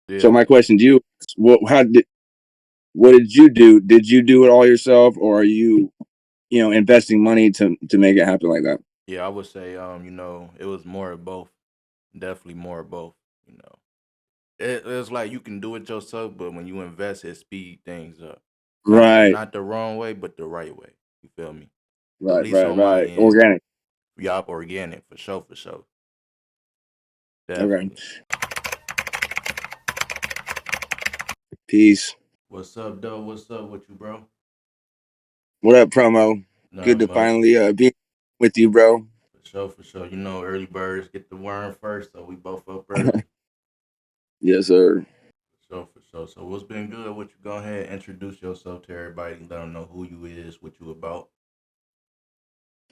So Yeah. my question to you is, what did you do? Did you do it all yourself, or are you, investing money to make it happen like that? Yeah, I would say, it was more of both. Definitely more of both. You know, it's like you can do it yourself, but when you invest, it speed things up. Right, Not the wrong way, but the right way. You feel me? At right, least right, on my right. end, Organic. yup, organic for sure, for sure, Okay. definitely. Peace. What's up, though? What's up with you, bro? What up, promo? Good Not to much. finally be with you, bro. For sure, for sure. Early birds get the worm first, so we both up early. Yes, sir. For sure, for sure. So what's been good? What you go ahead introduce yourself to everybody, let them know who you is, what you about.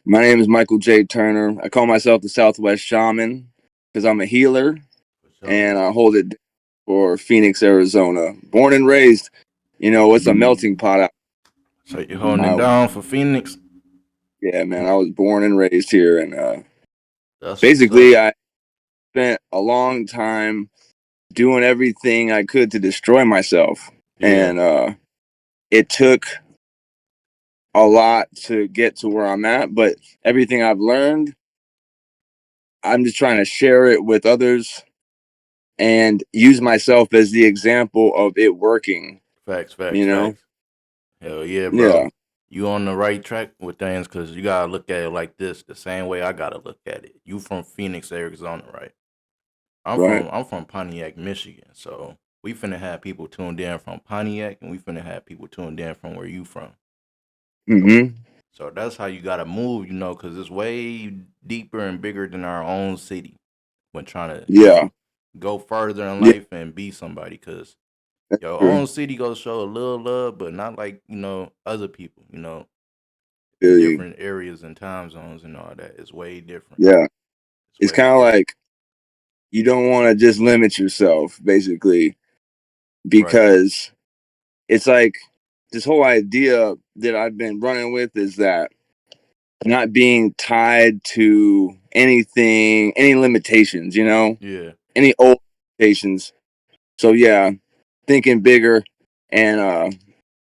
My name is Michael J. Turner. I call myself the Southwest Shaman because I'm a healer For sure. and I hold it for Phoenix, Arizona. Born and raised, it's a melting pot. So you holding it I, down for Phoenix? yeah, man, I was born and raised here, and That's what's basically, up. I spent a long time doing everything I could to destroy myself, Yeah. and it took a lot to get to where I'm at. But everything I've learned, I'm just trying to share it with others and use myself as the example of it working. Facts, facts, You know? facts. Hell yeah, bro. Yeah. You on the right track with things because you gotta look at it like this, the same way I gotta look at it. You from Phoenix, Arizona, right? Right. I'm from Pontiac, Michigan. So we finna have people tuned in from Pontiac, and we finna have people tuned in from where you from. Mm-hmm. So that's how you gotta move, because it's way deeper and bigger than our own city. When trying to, Yeah. go further in Yeah. life and be somebody, because That's your true. own city goes show a little love, but not like other people. In Feel you. different areas and time zones and all that. It's way different. Yeah. It's It's way kind of different. like you don't want to just limit yourself, basically, Right. because it's like this whole idea that I've been running with is that not being tied to anything, any limitations, Yeah. any old limitations. So yeah, thinking bigger and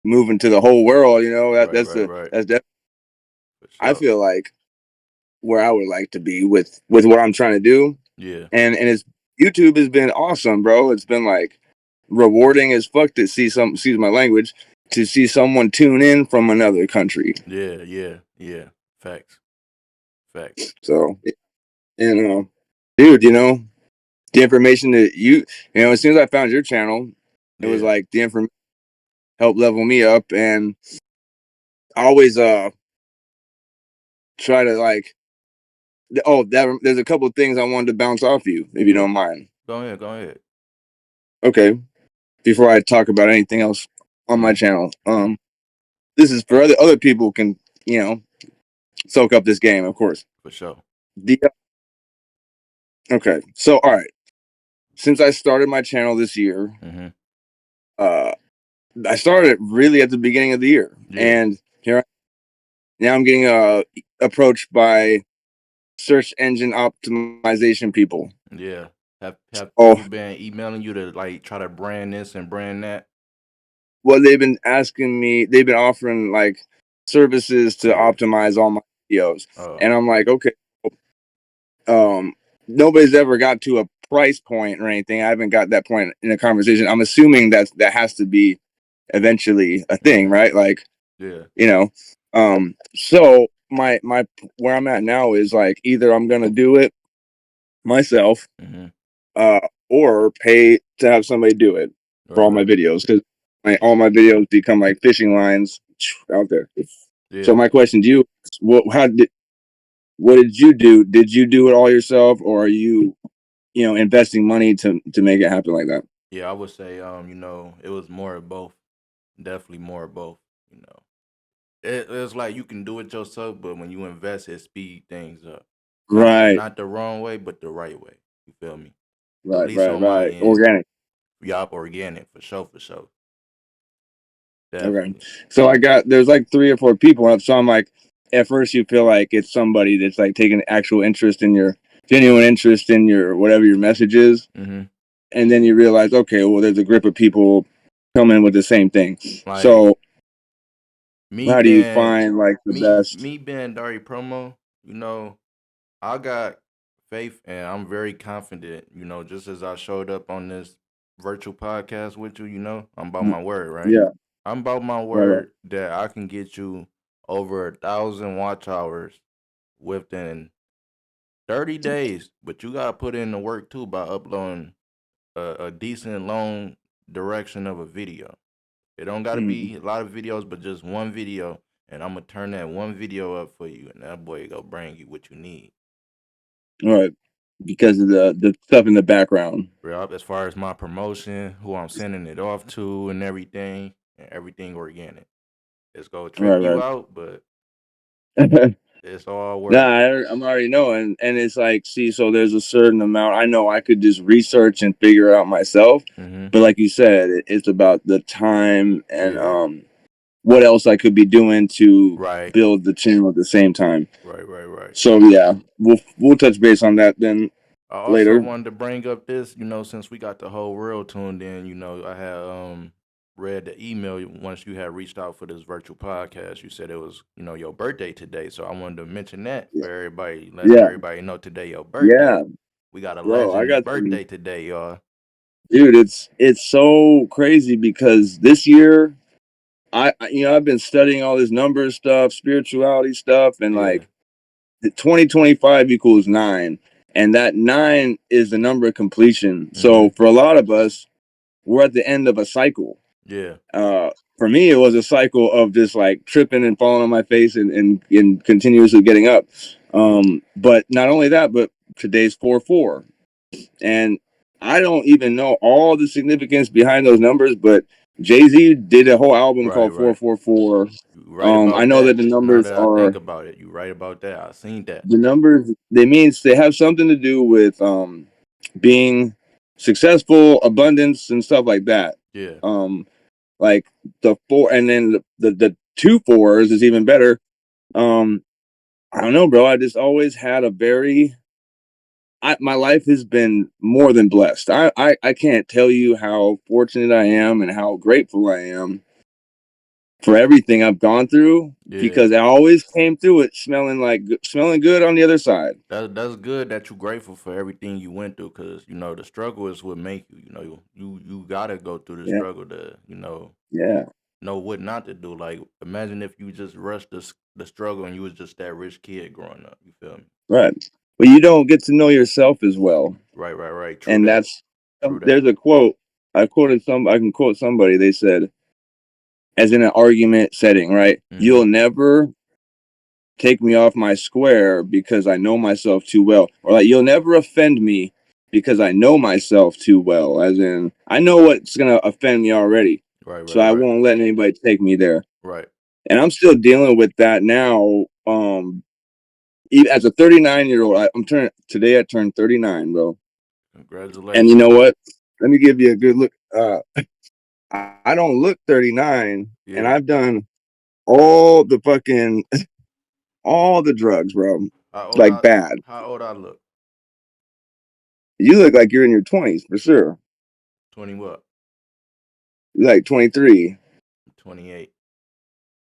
moving to the whole world, Right. Right. Right. that's For I sure. feel like where I would like to be with what I'm trying to do. Yeah. And it's YouTube has been awesome, bro. It's been like rewarding as fuck to see excuse my language, to see someone tune in from another country. Yeah. Yeah. Yeah. Facts. Facts. So and dude, the information that as soon as I found your channel, it was Yeah. like the information helped level me up, and I always try to like there's a couple of things I wanted to bounce off you, if you Yeah. don't mind. Go ahead. Go ahead. Okay. Before I talk about anything else on my Mm-hmm. channel. This is for other people who can, you know, soak up this game, of course. For sure. The Okay. So all right. Since I started my channel this year, Mm-hmm. uh I started really at the beginning of the year. Yeah. And now I'm getting approached by search engine optimization people. Yeah. Have Oh, people been emailing you to like try to brand this and brand that? well, they've been offering like services to Yeah. optimize all my videos. Oh. And I'm like, okay, um, nobody's ever got to a price point or anything. I haven't got that point in a conversation. I'm assuming that has to be eventually a thing, Mm-hmm. right? Like, Yeah. you know, so my where I'm at now is like either I'm gonna do it myself, Mm-hmm. uh, or pay to have somebody do it for Right. all my Right. videos because all my videos become like fishing lines out there. So Yeah. my question to you is, what did you do? Did you do it all yourself, or are you, investing money to make it happen like that? Yeah. I would say, it was more of both. Definitely more of both. You know. It's like you can do it yourself, but when you invest, it speed things up. Right, Not the wrong way, but the right way. You feel me? At right, least right, on my right. end, Organic. yup, organic for sure, for sure, Okay. definitely. So there's like three or four people, so I'm like, at first you feel like it's somebody that's like taking actual interest in your genuine interest in your whatever your message is, Mm-hmm. and then you realize, okay, well, there's a grip of people coming with the same thing. Like So me how do you being find like the best? me being Darripromo, you know, I got faith and I'm very confident, you know, just as I showed up on this virtual podcast with you, you know, I'm about Mm, my word, right? yeah, I'm about my right, right. word that I can get you over 1,000 watch hours within 30 days, but you gotta put in the work too by uploading a decent long direction of a video. It don't gotta Mm, be a lot of videos, but just one video, and I'm gonna turn that one video up for you, and that boy gonna bring you what you need. all right, because of the stuff in the background. Yup, as far as my promotion, who I'm sending it off to, and everything organic. It's gonna trip you Right, out, but right. it's all Nah, worth it. I'm already knowing, and it's like, see, so there's a certain amount I know I could just research and figure out myself, Mm-hmm. but like you said, it's about the time and Yeah. what else I could be doing to Right. build the channel at the same time. Right. Right. Right. So yeah, we'll touch base on that then I also later. wanted to bring up this, you know, since we got the whole world tuned in, you know, I had read the email once you had reached out for this virtual podcast. You said it was, you know, your birthday today. So I wanted to mention that Yeah, for everybody, letting yeah, everybody know today your birthday. yeah, We got a bro. I legend got some, birthday today, y'all. dude. It's so crazy because this year I've been studying all this numbers stuff, spirituality stuff, and Yeah. like the 2025 equals 9, and that 9 is the number of completion. So Mm-hmm. for a lot of us, we're at the end of a cycle. Yeah. uh for me, it was a cycle of just like tripping and falling on my face and continuously getting up. But not only that, but today's 4-4, and I don't even know all the significance behind those numbers, but Jay-Z did a whole album Right, called right. 444. You right I about know that that. the Now numbers that I think are about it, you right about that. I seen that. the numbers they means they have something to do with being successful, abundance, and stuff like that. Yeah. um like the four, and then the two fours is even better. um I don't know, bro. I just always had a very my life has been more than blessed. I can't tell you how fortunate I am and how grateful I am for everything I've gone through, Yeah. because I always came through it smelling good on the other side. That's good that you're grateful for everything you went through, cause you know the struggle is what make you. You know you gotta go through the Yeah, struggle to yeah, know what not to do. Like imagine if you just rushed the struggle and you was just that rich kid growing up. You feel me? right. But you don't get to know yourself as well, Right, right, right. True and that. that's True that. there's a quote I can quote somebody. They said, as in an argument setting, right? Mm-hmm. You'll never take me off my square because I know myself too well. Or like, you'll never offend me because I know myself too well. As in, I know what's gonna offend me already. Right, So right, I right, won't let anybody take me there. right. And I'm still dealing with that now. As a 39-year-old, I'm turning today. I turned 39, bro. And you know Congratulations. what? Let me give you a good look. I don't look 39, and I've Yeah. done all the fucking all the drugs, bro. How old Like I bad. how old I look? You look like you're in your 20s for sure. 20 what? You're like 23, 28.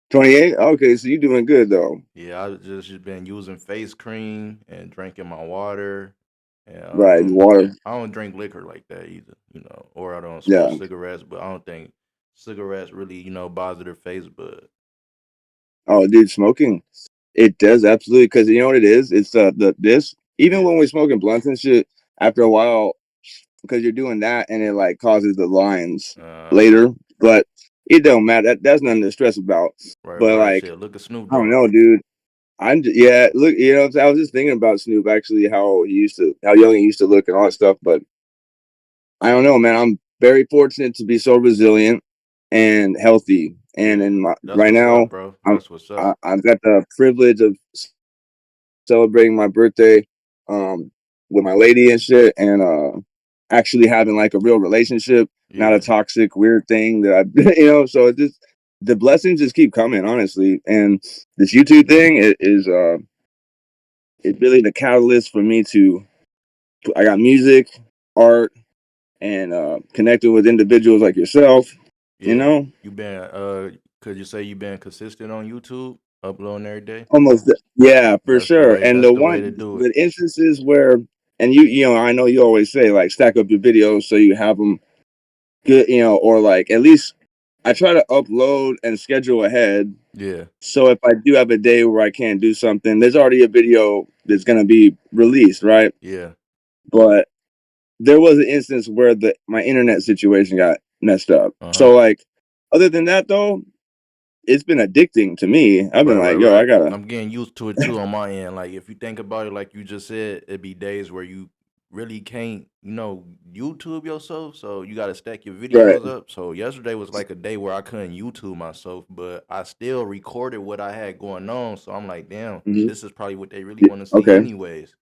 28. Okay, so you're doing good though. Yeah, I just been using face cream and drinking my water. And Right, water. I don't drink liquor like that either, you know, or I don't smoke Yeah. cigarettes, but I don't think cigarettes really, you know, bother their face bud. Oh, dude, smoking. It does absolutely, because you know what it is. It's the this. Even Yeah. when we're smoking blunts and shit, after a while, because you're doing that, and it like causes the lines Uh-huh. later. But it don't matter. That's nothing to stress about. Right, But right. like, Shit, look at Snoop I don't Dogg. know, dude. Yeah. Look, I was just thinking about Snoop actually, how young he used to look and all that stuff. But I don't know, man. I'm very fortunate to be so resilient and healthy. And Yeah. in That's right what's now, up, bro. I'm That's what's up. I've got the privilege of celebrating my birthday um, with my lady and shit, and actually having like a real relationship, not a Yeah. toxic weird thing that I, So it just the blessings just keep coming, honestly. And this YouTube thing it's really the catalyst for me to. I got music, art, and connecting with individuals like yourself. You Yeah, know, you been could you say you been consistent on YouTube, uploading every day? almost yeah, for That's the sure. way. And That's the the way one to do it. the instances where and you know I know you always say like stack up your videos so you have them good, you know, or like at least I try to upload and schedule ahead. Yeah, So if I do have a day where I can't do something, there's already a video that's gonna be released, right? yeah. But there was an instance where the my internet situation got messed up. Uh huh. So like, other than that though, it's been addicting to me. I've Right, been right, like, yo, I right. gotta I'm getting used to it too on my end. Like if you think about it, like you just said, it'd be days where you really can't, YouTube yourself. So you got to stack your right. videos up. So yesterday was like a day where I couldn't YouTube myself, but I still recorded what I had going on. So I'm like, damn, Hmm. this is probably what they really Yeah, want to see, okay. anyways.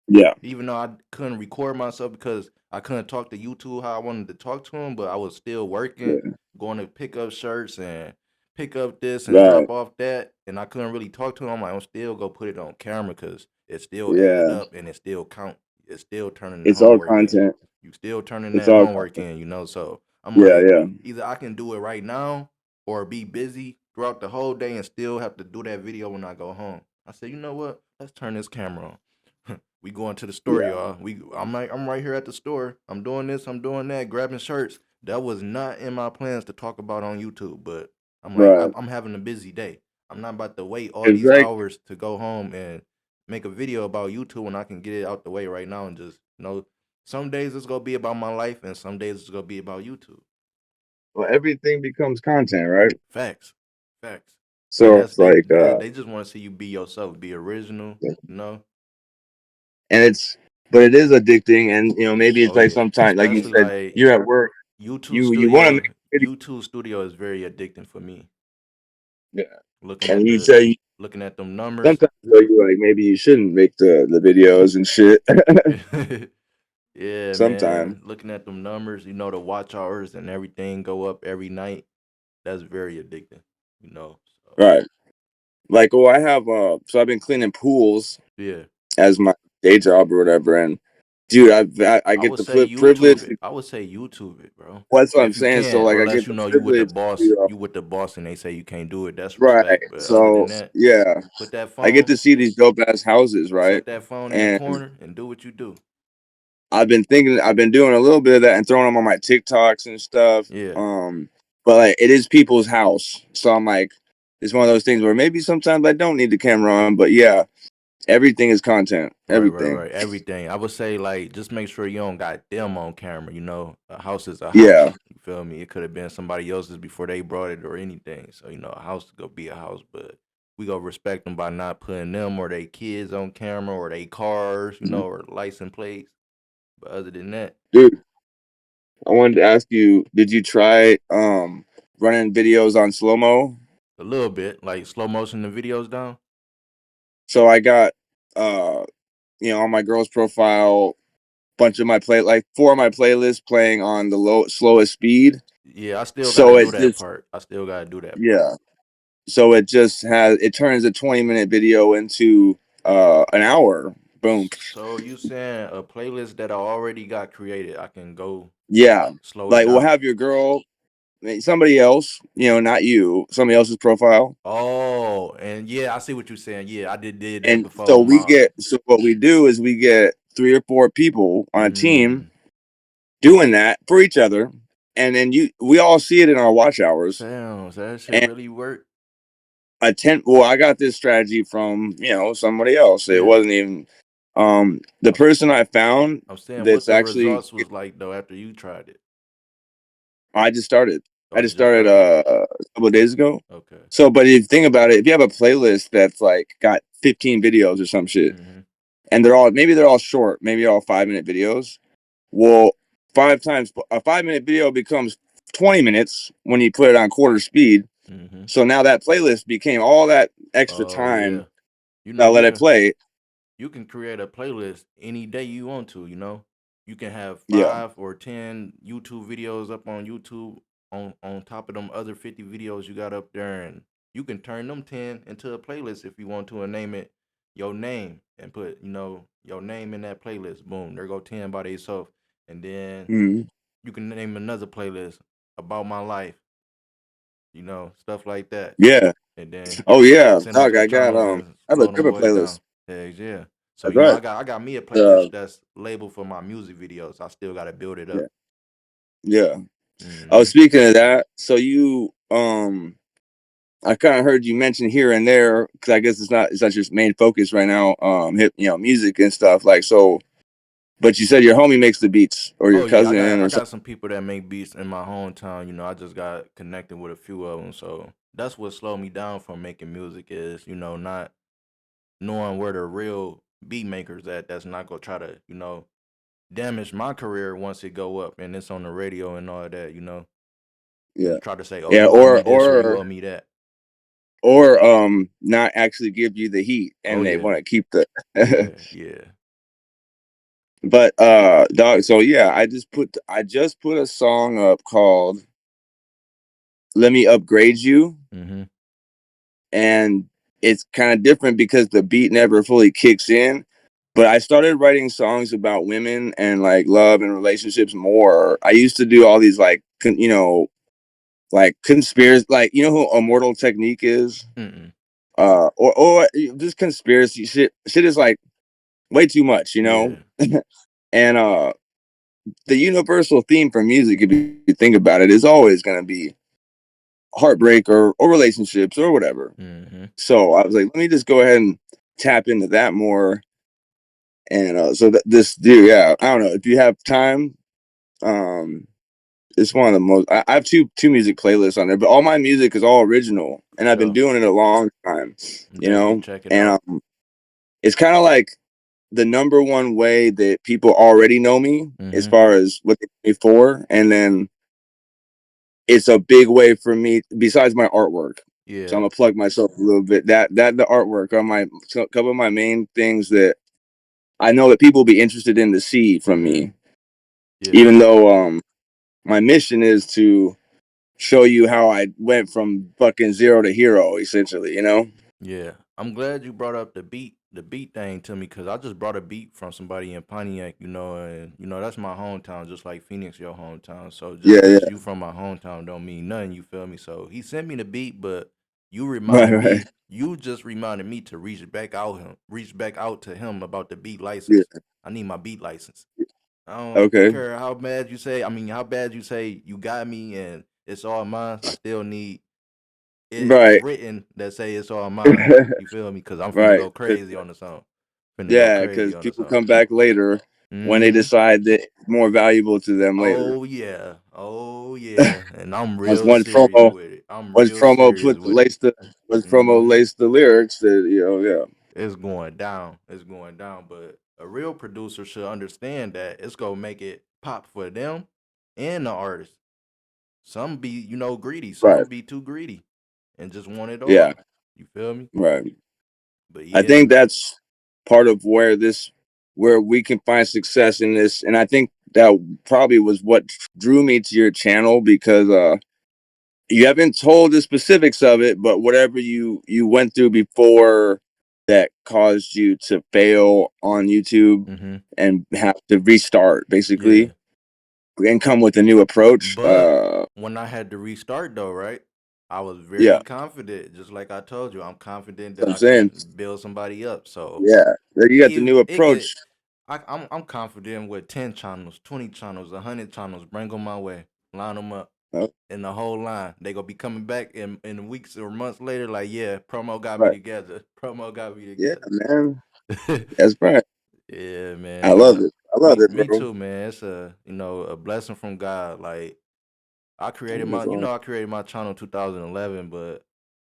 Yeah. Even though I couldn't record myself because I couldn't talk to YouTube how I wanted to talk to him, but I was still working, Yeah. going to pick up shirts and pick up this and Right. drop off that, and I couldn't really talk to him. I'm like, I'm still go put it on camera because it still add Yeah. up and it still count. It's still turning the It's all homework in. content. You still turning It's that all homework content. in. So I'm Yeah. like, Yeah. either I can do it right now or be busy throughout the whole day and still have to do that video when I go home. I said, you know what? Let's turn this camera on. We going to the store, Yeah. y'all. I'm right here at the store. I'm doing this, I'm doing that, grabbing shirts. That was not in my plans to talk about on YouTube, but I'm like, Right. I'm having a busy day. I'm not about to wait all these Exactly. hours to go home and make a video about YouTube when I can get it out the way right now and just, some days it's gonna be about my life and some days it's gonna be about YouTube. Well, everything becomes content, right? Facts. Facts. But So that's it's like, they just want to see you be yourself, be original, you know? and it's, but it is addicting, and you know, maybe it's Oh like yeah. sometimes, like you Especially said, like you're at work, YouTube you want to Studio, make a video, YouTube Studio is very addicting for me. yeah. Looking And at you the say looking at them numbers. sometimes though, you like maybe you shouldn't make the videos and shit. Yeah, Sometimes, man. Looking at them numbers, the watch hours and everything go up every night. That's very addicting. So right? Like, oh, I have so I've been cleaning pools yeah. as my day job or whatever, and dude, I I get would the say YouTube privilege. it. I would say YouTube it, bro. Well, that's what I'm If you saying. So can, like, I unless get you the know you with the privilege boss, to, you with the boss and they say you can't do it, that's right. respect. But other So than that, yeah, put that I get phone to see these dope ass houses, right? set that phone in the And corner and do what you do. I've been doing a little bit of that and throwing them on my TikToks and stuff. Yeah. But like, it is people's house, so I'm like, it's one of those things where maybe sometimes I don't need the camera on, but yeah, everything is content, Right, right, everything. right. Everything. I would say like just make sure you don't got them on camera. A house is a Yeah, house. You feel me? It could have been somebody else's before they brought it or anything. So a house go be a house, but we go respect them by not putting them or they kids on camera or they cars, or license plates. But other than that, dude. I wanted to ask you, did you try running videos on slow mo? a little bit like slow motion the videos down. So I got uh on my girl's profile bunch of my play like four of my playlists playing on the slowest speed. Yeah, I still got to So do it's that just part. I still got to do that part. yeah. So it turns a 20-minute video into an hour. Boom. So you saying a playlist that I already got created, I can go Yeah. slow it Like we'll down. have your girl, somebody else, not you, somebody else's profile. Oh, and yeah, I see what you're saying. Yeah, I did that And before so on my. what we do is we get three or four people on a team Mm, doing that for each other, and then we all see it in our watch hours. sounds that shit And really work. well, I got this strategy from somebody else. It Yeah, wasn't even the I'm, person I found I'm saying what that's the actually results was like though after you tried it. I just started. Oh, I you just just started started. a couple of days ago. Okay. So, but if you think about it, if you have a playlist that's like got 15 videos or some shit, Mhm. and they're all short, maybe they're all 5 minute videos. Well, five times a 5 minute video becomes 20 minutes when you put it on quarter speed. Mhm. So now that playlist became all that extra Oh time yeah. that I You let it can play. create a playlist any day you want to. You can have Yeah. 5 or 10 YouTube videos up on YouTube on top of them other 50 videos you got up there, and you can turn them 10 into a playlist if you want to and name it your name and put, your name in that playlist. Boom, there go 10 by themselves. and then Mm. you can name another playlist about my life, stuff like that, Yeah. and then Oh yeah, send them to dog. the I got channels and I have a slow them different boys playlist. down. Heck yeah. So That's right. I got me a Uh, playlist that's labeled for my music videos. I still got to build it yeah, up. yeah. Oh, Mm-hmm. speaking of that, so you I kind of heard you mention here and there because I guess it's not your main focus right now. Hip, music and stuff like so. But you said your homie makes the beats or your Oh yeah, cousin I or got something. some people that make beats in my hometown. I just got connected with a few of them, so that's what slowed me down from making music is not knowing where the real beat makers at. That's not gonna try to damage my career once it go up and it's on the radio and all that. Yeah, And try to say, oh, yeah, you owe me this or you owe me that. or not actually give you the heat Oh and they yeah, want to keep the. yeah, yeah. But dog. So yeah, I just put a song up called "Let Me Upgrade You," Mm-hmm. and it's kind of different because the beat never fully kicks in. But I started writing songs about women and like love and relationships more. I used to do all these like conspiracy, like who Immortal Technique is, Mm-mm. or just conspiracy shit. Shit is like way too much, Yeah. and the universal theme for music, if you think about it, is always going to be heartbreak or relationships or whatever. Mm-hmm. So I was like, let me just go ahead and tap into that more. And this dude, yeah, I don't know if you have time. Um, it's one of the most. I have two music playlists on there, but all my music is all original, For and I've been sure. doing it a long time. Definitely check it And out. it's kind of like the number one way that people already know me as Mm-hmm. far as what they know me for, and then it's a big way for me besides my artwork. So Yeah. I'm gonna plug myself a little bit. That the artwork are my so a couple of my main things that I know that people will be interested in to see from Mm-hmm. me. Yeah. Even though my mission is to show you how I went from fucking zero to hero, essentially. Yeah, I'm glad you brought up the beat thing to me because I just brought a beat from somebody in Pontiac, and that's my hometown, just like Phoenix, your hometown. So just Yeah, because yeah, you from my hometown don't mean nothing. You feel me? So he sent me the beat, but right, right, you just reminded me to reach back out to him about the beat yeah, license. I need my beat license. I don't okay, care how bad you say. I mean, how bad you say you got me and it's all mine. I still need it right, written that say it's all mine. You feel me? Because I'm finna right. go crazy on the song. Finna go Yeah, crazy because on the people song. come back later when they Mm-hmm. decide that it's more valuable to them later. Oh yeah. Oh yeah. And I'm Once real one serious promo, with it. I'm once real promo serious put with it. once promo Mm-hmm. laced the lyrics, that yeah, It's going down. It's going down. But a real producer should understand that it's gonna make it pop for them and the artist. Some be, greedy. right, Some be too greedy and just want it yeah, all. You feel me? right. But I yeah. think that's part of where we can find success in this, and I think that probably was what drew me to your channel because you haven't told the specifics of it, but whatever you went through before that caused you to fail on YouTube Mm-hmm. and have to restart basically Yeah. and come with a new approach. But when I had to restart though, right? I was very Yeah, confident, just like I told you. I'm confident so that I'm I saying, can build somebody up. So yeah, there you got the if new it could, approach. I'm confident with 10 channels, 20 channels, 100 channels. Bring them my way, line them up Oh, in the whole line. They gonna be coming back in weeks or months later. Like, yeah, promo got me right, together. Promo got me yeah, together. man, that's right. Yeah, I man. love it. I love it, Me bro. too, man. It's a blessing from God. Like That's all. I created my channel 2011, but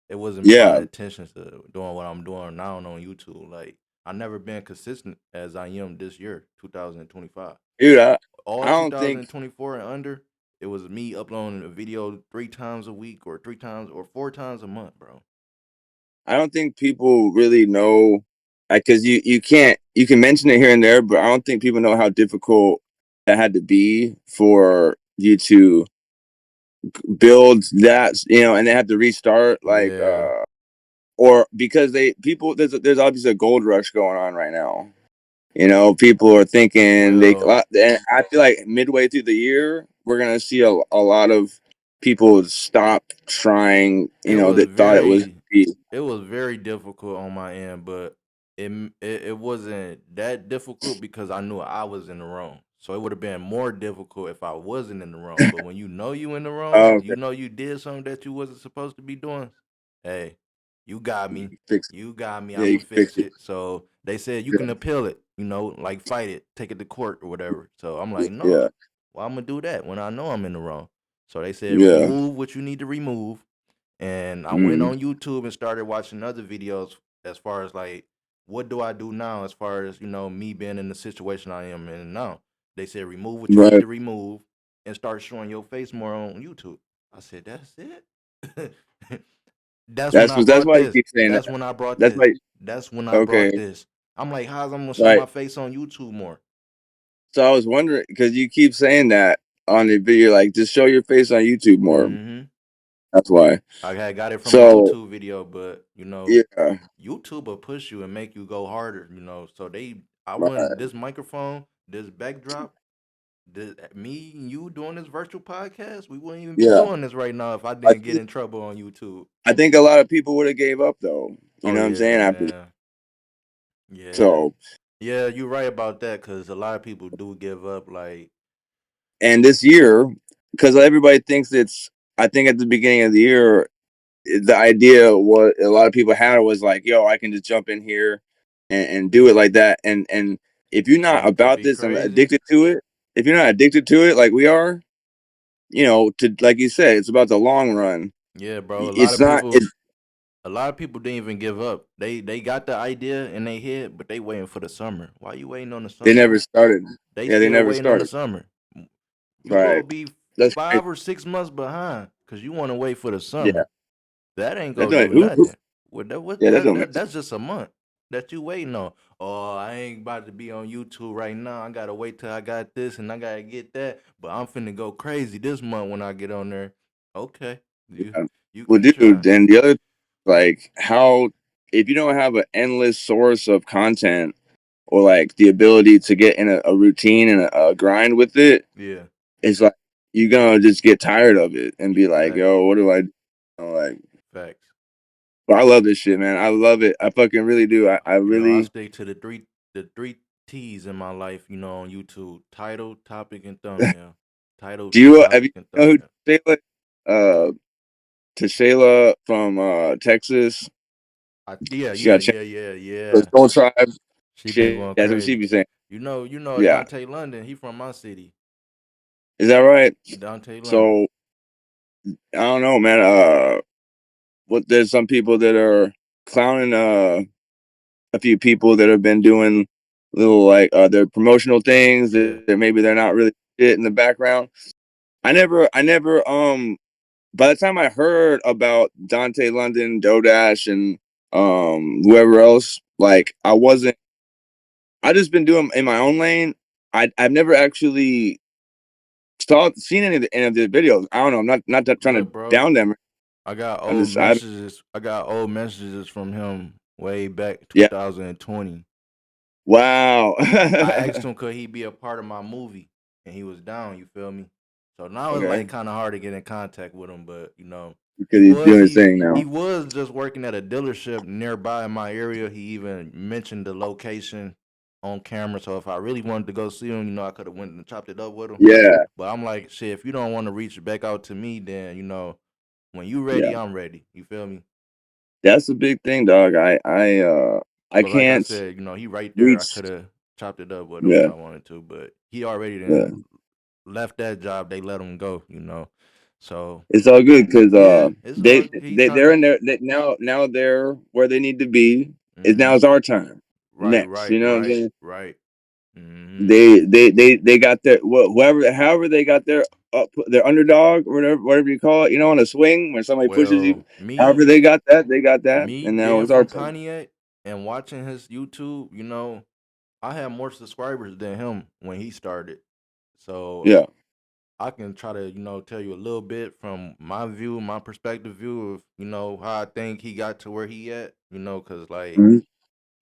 it wasn't with my Yeah, intentions to doing what I'm doing now on YouTube. Like I never been consistent as I am this year, 2025. dude. All I don't think 2024 and under, it was me uploading a video 3 times a week or 3 times or 4 times a month, bro. I don't think people really know, because you can mention it here and there, but I don't think people know how difficult that had to be for you to build that, and they have to restart like Yeah. or because they people there's obviously a gold rush going on right now, People are thinking Well, and I feel like midway through the year we're gonna see a lot of people stop trying. it was That thought it was very it was very difficult on my end, but it wasn't that difficult because I knew I was in the wrong. So it would have been more difficult if I wasn't in the wrong. But when you know you in the wrong, okay. you know you did something that you wasn't supposed to be doing. Hey, you got You me. can fix You got me. it. Yeah, I'ma you can fix fix it. it. So they said you can Yeah, appeal it, like fight it, take it to court or whatever. So I'm like, no. yeah, Well, I'm gonna do that when I know I'm in the wrong. So they said yeah. remove what you need to remove, and I went Mm, on YouTube and started watching other videos as far as like what do I do now as far as me being in the situation I am in now. They said remove what you need right. to remove and start showing your face more on YouTube. I said that's it. That's when I That's brought why you this. keep saying that. That's when I brought That's this. why. That's when I Okay, brought this. I'm like, how's I'm gonna show right. my face on YouTube more? So I was wondering because you keep saying that on the video, like just show your face on YouTube more. Hmm. That's why. I had got it from a So YouTube video, but yeah, YouTube will push you and make you go harder. So I wouldn't right. this microphone, this backdrop, me and you doing this virtual podcast, we wouldn't even be Yeah. doing this right now if I I didn't get think in trouble on YouTube. I think a lot of people would have gave up though. You Oh know what I'm yeah, saying? After man. Yeah. so Yeah, you're right about that because a lot of people do give up. Like, and this year, because everybody thinks it's. I think at the beginning of the year, the idea what a lot of people had was like, "Yo, I can just jump in here and do it like that." And if you're not and it could about be this and crazy. addicted to it, if you're not addicted to it like we are, to like you said, it's about the long run. Yeah, bro. It's not. A lot of people didn't even give up. They got the idea in their head, but they waiting for the summer. Why you waiting on the They summer? never started. They Yeah, they still never waiting on the started. summer. You gonna Right. be That's crazy. 5 or 6 months behind because you want to wait for the Yeah. summer. That ain't That's gonna not. do nothing. Yeah, that don't make That's just a month that you waiting on. Oh, I ain't about to be on YouTube right now. I gotta wait till I got this and I gotta get that. But I'm finna go crazy this month when I get on there. Okay, you sense. you Well, keep trying. dude, and the other, like, how if you don't have an endless source of content or like the ability to get in a routine and a grind with it, Yeah, it's like you're gonna just get tired of it and be like, facts, yo, what do I do? Like, facts. but I love this shit, man. I love it. I fucking really do. I I really stick to the three T's in my life. On YouTube: title, topic, and thumbnail. Title, do. You have topic, you and know who thumbnail. Shayla? Uh, to Shayla from Texas. Yeah, She yeah, got yeah, yeah, the yeah. Soul Tribe. She been Shit, going that's what she crazy. be saying. You know Yeah, Dante London. He from my city. is that right? Dante London. So I don't know, man. What there's some people that are clowning a few people that have been doing little like their promotional things Yeah, that maybe they're not really shit in the background. I never by the time I heard about Dante London, Dodash and whoever else, like I just been doing in my own lane. I've never actually seen any of the videos. I don't know. I'm not trying to look, bro. down them. I got I'm old just I messages. I got old messages from him way back yeah. 2020. Wow. I asked him could he be a part of my movie, and he was down. You feel me? So now it's like Okay. kind of hard to get in contact with him, but he Because he's was doing his he thing now. he was just working at a dealership nearby in my area. He even mentioned the location on camera. So if I really wanted to go see him, I could have went and chopped it up with him. Yeah. But I'm like, shit, if you don't want to reach back out to me, then when you Yeah. ready, I'm ready. You feel me? That's a big thing, dog. I But like I can't said, he right there. I reach. could have chopped it up with him if Yeah. I wanted to, but he already Yeah. done left that job. They let him go. So It's all good because yeah, it's all he trying they're to. in there now they're where they need to be. Is now Mm-hmm. is our time Right, next. right, You know what I'm right, saying? right. Mm-hmm. They got their whoever however they got their underdog or whatever you call it. On a swing when somebody pushes you. Well, However they got that, me and now being it's our from turn. Pontiac and watching his YouTube, I had more subscribers than him when he started. So Yeah. I can try to, tell you a little bit from my view, my perspective view of, how I think he got to where he at, because like Mhm.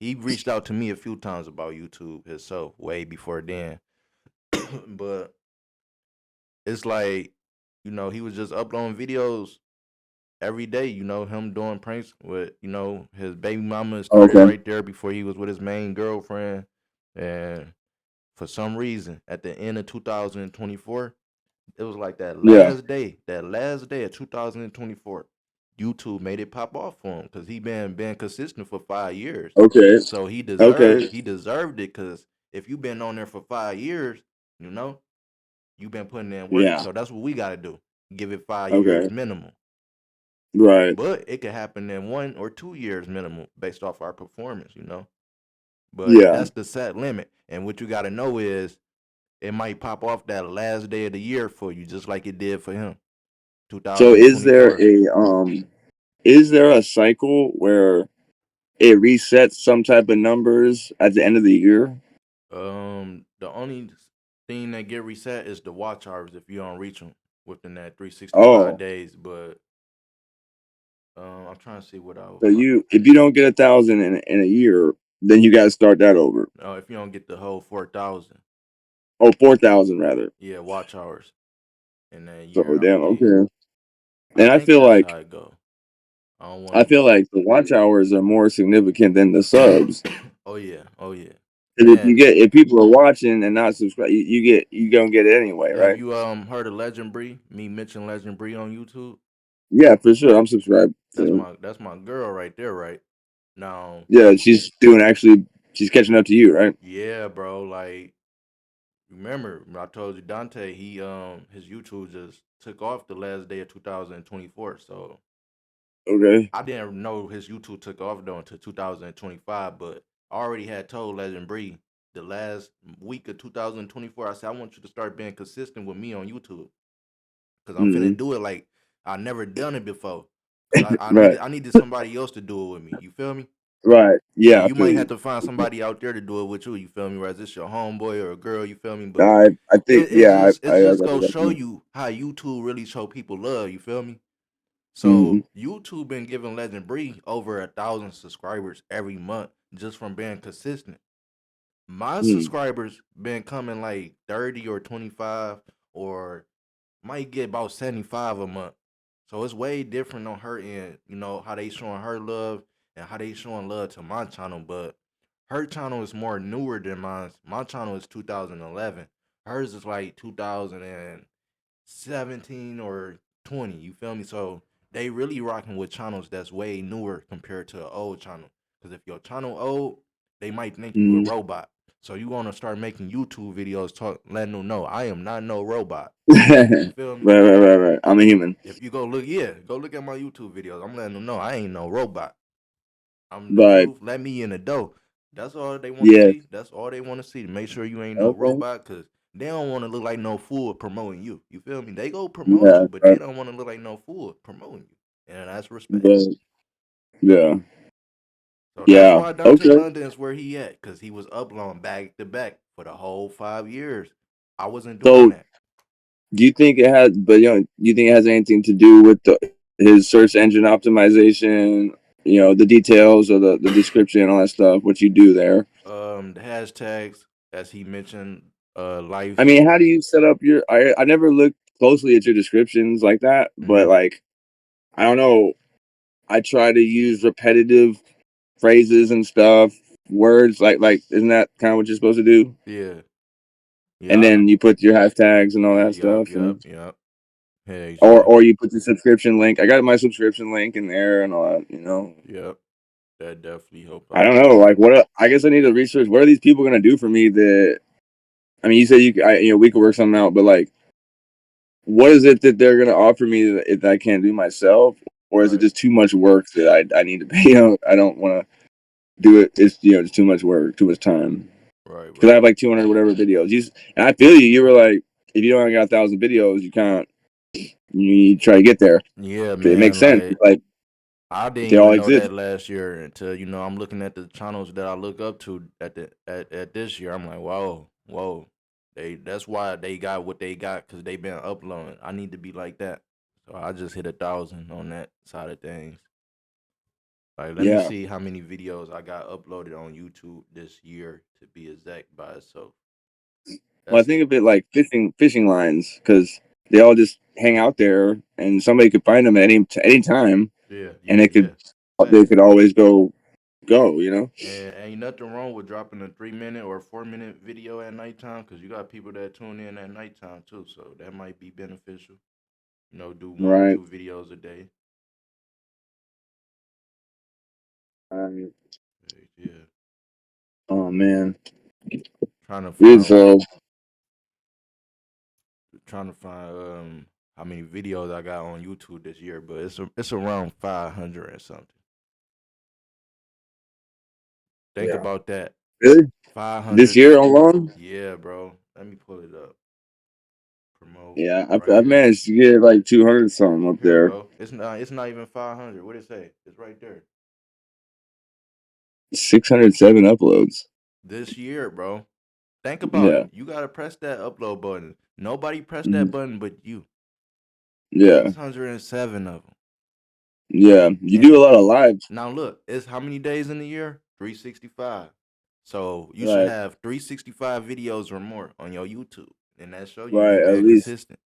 He reached out to me a few times about YouTube himself, way before then. But it's like, he was just uploading videos every day. Him doing pranks with, his baby mama started Okay. right there before he was with his main girlfriend, and for some reason, at the end of 2024, it was like Yeah. that last day of 2024, YouTube made it pop off for him because he been consistent for 5 years. Okay. So Okay. he deserved it because if you been on there for 5 years, you know, you been putting in work. Yeah. So that's what we gotta do. Give it 5 years Okay. minimum. Right. But it could happen in 1 or 2 years minimum based off our performance. But Yeah. that's the set limit. And what you gotta know is it might pop off that last day of the year for you, just like it did for him. So 2024. is there a cycle where it resets some type of numbers at the end of the year? The only thing that get reset is the watch hours if you don't reach them within that 365 Oh, days. But I'm trying to see what I will so find. you if you don't get 1,000 in a year, then you got to start that over. If you don't get the whole 4,000, Oh, 4,000 rather. yeah, watch hours in that So year, I damn. believe. Okay. I And think that's how it go. I don't want I to feel be. like the watch hours are more significant than the subs. Oh yeah, oh yeah. 'Cause And if people are watching and not subscribed, you gonna get it anyway, have right? you heard of Legend Bree? Me mention Legend Bree on YouTube. Yeah, for sure. I'm subscribed That's to. my girl right there, right now. Yeah, she's catching up to you, right? Yeah, bro. Like, remember I told you Dante? He his YouTube just took off the last day of 2024. So Okay. I didn't know his YouTube took off though until 2025. But I already had told Legend Bree the last week of 2024. I said I want you to start being consistent with me on YouTube because I'm finna Hmm. do it like I never done it before. Cause Right. I needed somebody else to do it with me. You feel me? Right. Yeah, Yeah, I you feel might have you. to find somebody out there to do it with you. You feel me? Whether it's your homeboy or a girl, you feel me? But I think yeah, it's I just got gonna show it. you how YouTube really show people love. You feel me? Mm-hmm. So YouTube been giving Legend Bree over 1,000 subscribers every month just from being consistent. My Mm. subscribers been coming like 30 or 25 or might get about 75 a month. So it's way different on her end, how they showing her love and how they showing love to my channel. But her channel is more newer than mine. My channel is 2011. Hers is like 2017 or 20. You feel me? So they really rocking with channels that's way newer compared to an old channel. Because if your channel old, they might think you a Mm. robot. So you want to start making YouTube videos, letting them know I am not no robot. right, You feel me? right. I'm a human. If you go look at my YouTube videos. I'm letting them know I ain't no robot. I'm the But truth. Let me in the door. That's all they want to yes. see. That's all they want to see. To make sure you ain't no Okay. robot, cause they don't want to look like no fool promoting you. You feel me? They go promote Yeah. you, but they Right. don't want to look like no fool promoting you, and that's respect. But yeah. So that's Yeah. why Dante Okay. London is where he at, cause he was uploading back to back for the whole 5 years. I wasn't doing So that. do you think it has but do you think it has anything to do with his search engine optimization, the details or the description and all that stuff, what you do there? The hashtags, as he mentioned, I life. mean, how do you set up your I never looked closely at your descriptions like that, but Mm-hmm. like I don't know, I try to use repetitive phrases and stuff, words like isn't that kind of what you're supposed to do? Yeah, And yeah, then you put your hashtags and all yeah, that stuff, and yep. Heck or yeah, or you put the subscription link. I got my subscription link in there and all that. yep. That definitely help I out. don't know, like I guess I need to research what are these people gonna do for me that I mean, you said we could work something out, but like, what is it that they're gonna offer me that I can't do myself, or is it Right, just too much work that I need to pay? I don't want to do it. It's just too much work, too much time. right, Because I have right, like 200 whatever videos. And I feel you. You were like, if you don't have got 1,000 videos, you can't. You try to get there. yeah, It makes man. sense. Like Like I didn't they all even know exist. that last year until I'm looking at the channels that I look up to at this year. I'm like, whoa, whoa. That's why they got what they got because they been uploading. I need to be like that. So I just hit 1,000 on that side of things. Like, let me Yeah. see how many videos I got uploaded on YouTube this year to be exact by itself. Well, I That's think a of it like fishing lines because they all just hang out there, and somebody could find them at any time, yeah, and yeah, yeah. they Facts. could always go. You know. And ain't nothing wrong with dropping a 3 minute or 4 minute video at nighttime because you got people that tune in at nighttime too. So that might be beneficial. Do one or Right. two videos a day. Um, Yeah. oh man. Trying to It's find trying to find how many videos I got on YouTube this year, but it's around 500 or something. Think yeah. about that. Really? This 500. year alone? Yeah, bro. Let me pull it up. Promote Yeah, right I've here. managed to get like 200 something up Here we there. go. It's not even 500. What it say? It's right there. 607 uploads. This year, bro. Think about Yeah. it. You gotta press that upload button. Nobody pressed that Mhm. button but you. Yeah. 607 of them. Yeah. You do a And lot of lives. now look, it's how many days in the year? 365. So you should Right. have 365 videos or more on your YouTube. And that show you Right. At being least. consistent.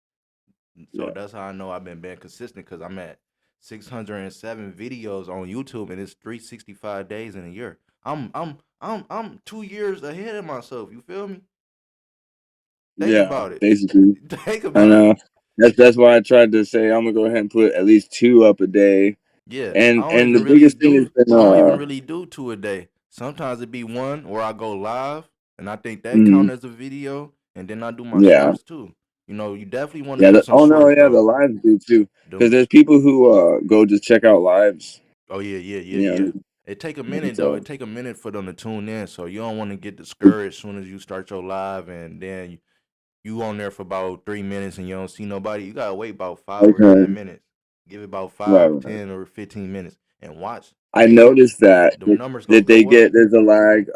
So Yeah. that's how I know I've been being consistent because I'm at 607 videos on YouTube and it's 365 days in a year. I'm 2 years ahead of myself. You feel me? Think Yeah. about it. Basically. Think I about it. know. That's why I tried to say I'm gonna go ahead and put at least two up a day. Yeah, And the biggest thing has been I don't even really do two a day. Sometimes it be one where I go live, and I think that count mhm. as a video, and then I do my Yeah. shorts too. You definitely want to Yeah. do some Oh no, shorts yeah, the though. lives do too. Because Them, there's people who go just check out lives. oh yeah, yeah, yeah, You yeah. know. It take a And minute though. so It take a minute for them to tune in, so you don't want to get discouraged as soon as you start your live, and then you on there for about 3 minutes and you don't see nobody. You gotta wait about 5 or 10 okay. minutes. Give it about Right. five, Right. 10 or 15 minutes, and watch. I They noticed them numbers gonna that they go up. get there's a lag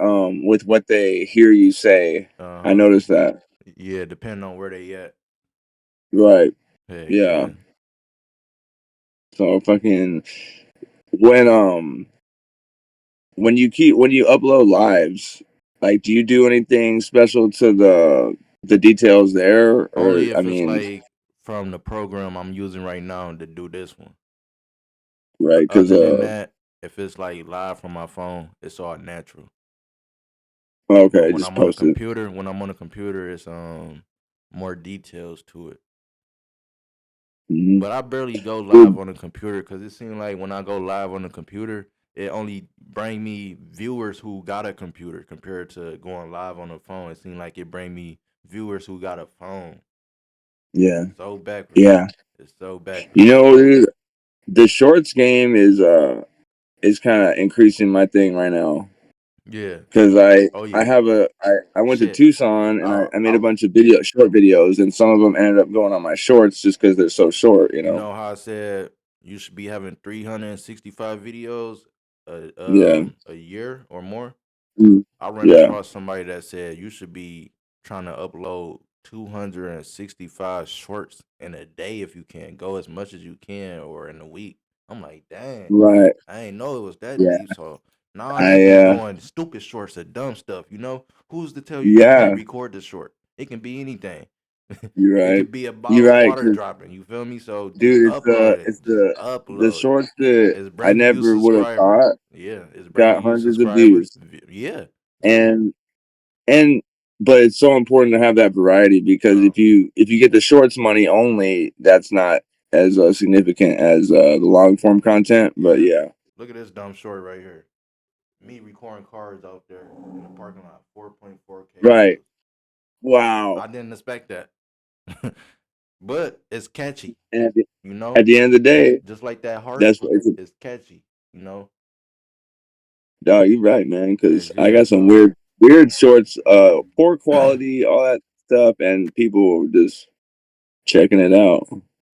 with what they hear you say. Uh I huh. noticed that. Yeah, depending on where they at. Right. Heck Yeah. yeah. So fucking when when you upload lives, like do you do anything special to the details there or Only I if it's mean, like from the program I'm using right now to do this one. right cuz Other than that, if it's like live from my phone, it's all natural. But okay, just post it. when I'm on a computer, it's more details to it. Mhm. But I barely go live Dude, on a computer because it seems like when I go live on a computer, it only bring me viewers who got a computer compared to going live on a phone. It seems like it bring me viewers who got a phone. yeah. So backwards. Yeah. It's so backwards. You know, dude, the shorts game is kind of increasing my thing right now. Yeah. Because Oh I yeah. have I went to Shit. Tucson and I I made a I bunch of short videos and some of them ended up going on my shorts just because they're so short, you you know. know how I said you should be having 365 videos Yeah. a year or more? Mm. I ran Yeah. across somebody that said you should be trying to upload 265 shorts in a day if you can. Go as much as you can or in a week. I'm like, dang, Right. I ain't know it was that Yeah. deep. So now I just I be doing stupid shorts of dumb stuff. Who's to tell you you can't yeah, record the short? It can be anything. you're It right. could be a You're bottle of right, water 'cause, dropping. You feel me? So just dude, upload it's it. Just the upload it. shorts that It's I bringing you never would have subscribers. thought Yeah, it's bringing got you hundreds of subscribers. views. Yeah. And and but it's so important to have that variety because Oh, if you get the shorts money only, that's not as significant as the long form content. But yeah. yeah, Look at this dumb short right here. Me recording cars out there in the parking lot. 4.4K right. views. Wow. I didn't expect that. But it's catchy, And you know? at the end of the day, Just like that heart, that's what it's. it's catchy, you know? Dog, you're right, man. Because Heck I yeah. got some So weird shorts, poor quality, all that stuff, and people were just checking it out.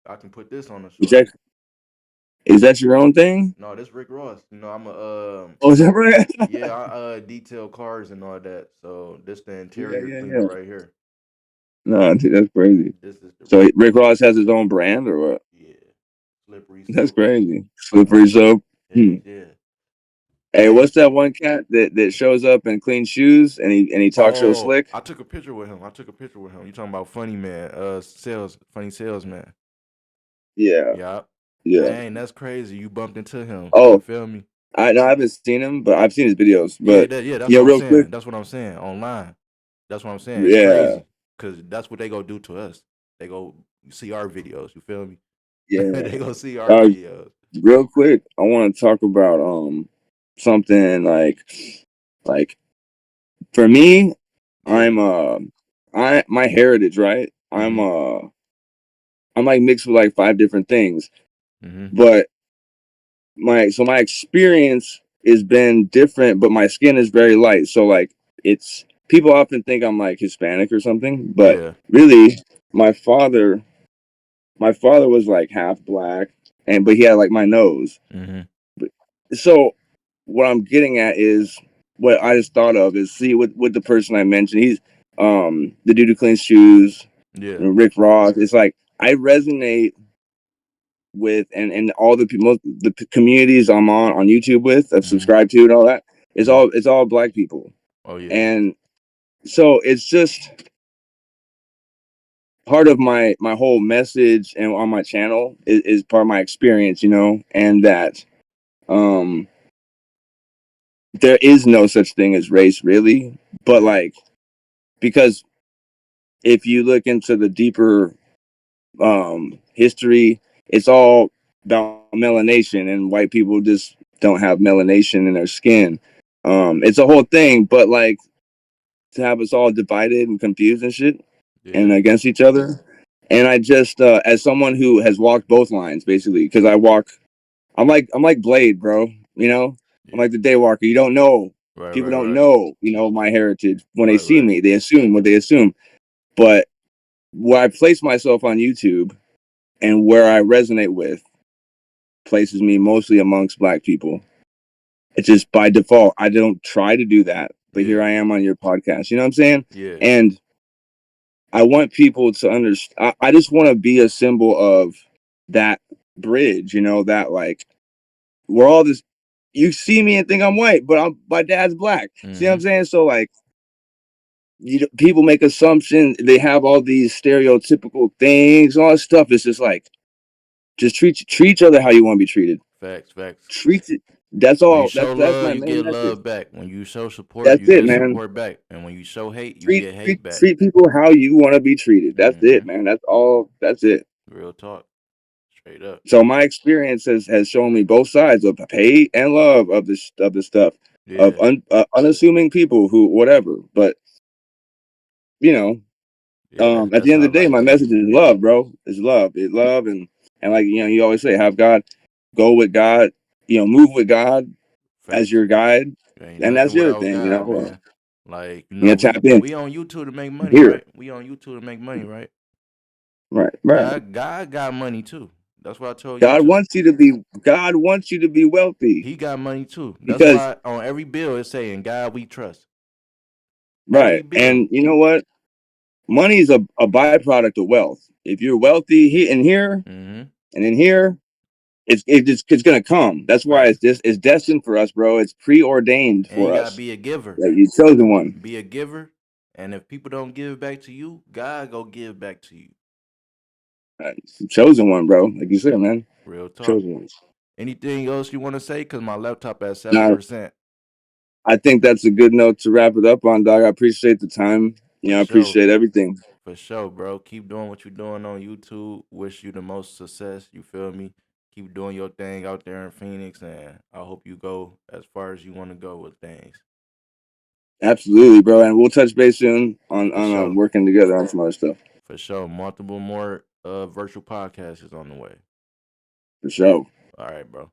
I can put this on the Is short. that your own thing? No, this Rick Ross. I'm a Oh, is that right? yeah, I detail cars and all that. So this the Yeah, interior yeah, cleaner yeah. right here. No, dude, that's crazy. This is the So Rick Rick Ross has his own brand, or what? yeah. Slippery That's soap. crazy. Slippery soap. Hmm. Heck yeah. Hey, Hey, what's that one cat that shows up in clean shoes and he talks real oh, slick? I took a picture with him. I took a picture with him. You talking about funny man? Funny salesman. Yeah, Yup. yeah. Dang, that's crazy. You bumped into him. You Oh, feel me? I no, I haven't seen him, but I've seen his videos. Yeah, But that's what I'm real quick, saying. That's what I'm saying. Online. That's what I'm saying. It's yeah, crazy. Cause that's what they go do to us. They go see our videos. You feel me? yeah. They go see our Uh, videos. real quick, I want to talk about something like for me, Yeah. I'm I my heritage, right? Mm-hmm. I'm like mixed with like five different things, Mm-hmm. but my experience has been different, but my skin is very light. So like it's people often think I'm like Hispanic or something, but Yeah. really my father my father was like half black and but he had like my nose. Mm-hmm. So what I'm getting at is what I just thought of is see with the person I mentioned, he's the dude who cleans shoes, Yeah. Rick Ross. It's like I resonate with and all the people the communities I'm on YouTube with, I've Mm-hmm. subscribed to and all that. Mm-hmm. It's all black people. Oh yeah. And so it's just part of my whole message and on my channel is part of my experience, and that um there is no such thing as race really, but Yeah. like because if you look into the deeper history, it's all about melanation, and white people just don't have melanation in their skin. It's a whole thing, but like to have us all divided and confused and shit and Yeah. against each other. And I just, as someone who has walked both lines, basically, because I'm like Blade, bro. I'm Yeah. like the Daywalker. You don't know. Right. People Right. don't Right. know, my heritage. When they Right. see Right. me, they assume what they assume. But where I place myself on YouTube and where I resonate with places me mostly amongst black people. It's just by default. I don't try to do that, but here Yeah. I am on your podcast. You know what I'm saying? Yeah. And I want people to understand. I just want to be a symbol of that bridge. That like we're all this. You see me and think I'm white, but my dad's black. See what Mm-hmm. I'm saying? So like, people make assumptions. They have all these stereotypical things, all this stuff. It's just like just treat each other how you want to be treated. Facts. Facts. Treat it. That's When you all. show That's love, my you main get message. love back. When you show support, That's you it, get man. support back. And when you show hate, you treat get treat hate back. treat people how you want to be treated. That's Mm-hmm. it, man. That's all. That's it. Real talk. Straight up. So my experience has shown me both sides of hate and love of the stuff of Yeah. unassuming people who whatever. But you know, Yeah. at That's the end how of the day, life my be. message is love, bro. It's love. It's love, and like you always say, have God, go with God. Move with God as Facts. your guide, There ain't and that's nothing the other without thing. God, man. Like, Tap in we on YouTube to make money, here, right? We on YouTube to make money, right? right, right. God got money too. That's what I told you God too. wants you to be God wants you to be wealthy He got money too. That's because why on every bill it's saying God we trust. Every right. bill. And you know what? Money is a byproduct of wealth. If you're wealthy here Mm-hmm. and in here, it's gonna come. That's why Facts. it's destined for us, bro. It's preordained And you for gotta us. be a giver. That you chosen one. Be a giver. And if people don't give back to you, God go give back to you. Chosen one, bro. Like you said, man. Real talk. Chosen one. Anything else you want to say? Cause my laptop at Now 7%. I think that's a good note to wrap it up on, dog. I appreciate the time. For I sure. appreciate everything. For sure, bro. Keep doing what you're doing on YouTube. Wish you the most success. You feel me? Keep doing your thing out there in Phoenix, and I hope you go as far as you want to go with things. Absolutely, bro. And we'll touch base soon For on sure. working together on some other stuff. For sure. Multiple more virtual podcasts is on the way. For sure. All right, bro.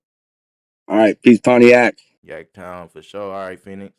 All right. Peace, Pontiac. Yak Town for sure. All right, Phoenix.